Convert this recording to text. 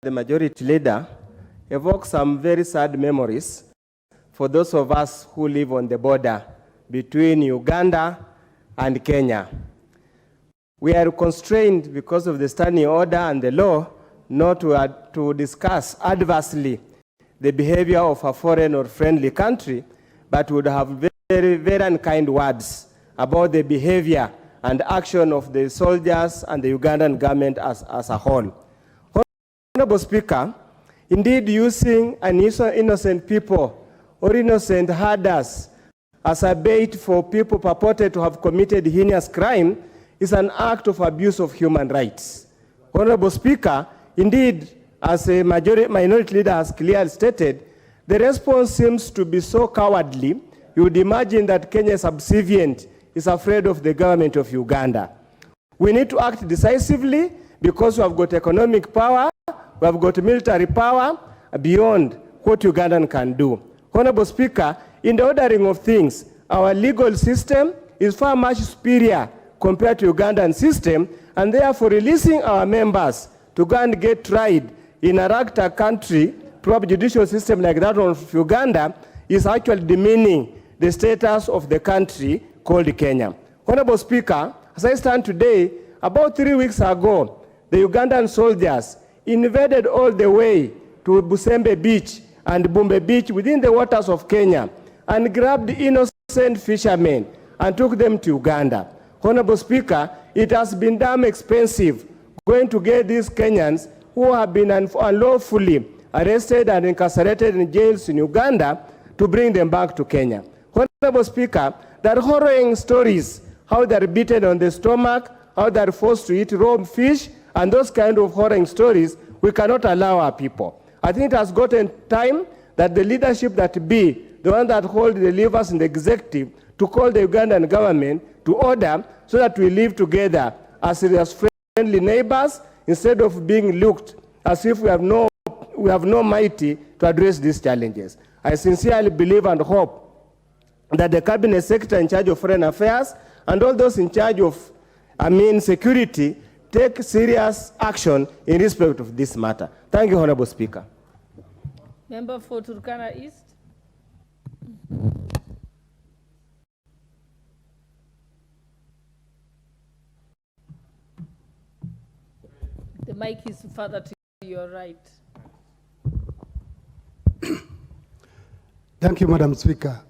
the majority leader evokes some very sad memories for those of us who live on the border between Uganda and Kenya. We are constrained because of the standing order and the law not to discuss adversely the behavior of a foreign or friendly country, but would have very, very unkind words about the behavior and action of the soldiers and the Ugandan government as a whole. Honorable Speaker, indeed using innocent people or innocent herders as a bait for people purported to have committed heinous crime is an act of abuse of human rights. Honorable Speaker, indeed, as a minority leader has clearly stated, the response seems to be so cowardly, you would imagine that Kenya is subservient, is afraid of the government of Uganda. We need to act decisively because we have got economic power, we have got military power beyond what Ugandan can do. Honorable Speaker, in the ordering of things, our legal system is far much superior compared to Ugandan system, and therefore releasing our members to go and get tried in a ragtag country, proper judicial system like that of Uganda, is actually demeaning the status of the country called Kenya. Honorable Speaker, as I stand today, about 3 weeks ago, the Ugandan soldiers invaded all the way to Busembe Beach and Bumbe Beach within the waters of Kenya and grabbed innocent fishermen and took them to Uganda. Honorable Speaker, it has been damn expensive going to get these Kenyans who have been unlawfully arrested and incarcerated in jails in Uganda to bring them back to Kenya. Honorable Speaker, there are harrowing stories, how they're beaten on the stomach, how they're forced to eat raw fish, and those kind of harrowing stories we cannot allow our people. I think it has gotten time that the leadership that be, the one that hold the levers in the executive, to call the Ugandan government to order so that we live together as friendly neighbors instead of being looked as if we have no mighty to address these challenges. I sincerely believe and hope that the Cabinet Secretary in charge of Foreign Affairs and all those in charge of, security take serious action in respect of this matter. Thank you, Honorable Speaker. Member for Turkana East. The mic is further to your right. Thank you, Madam Speaker.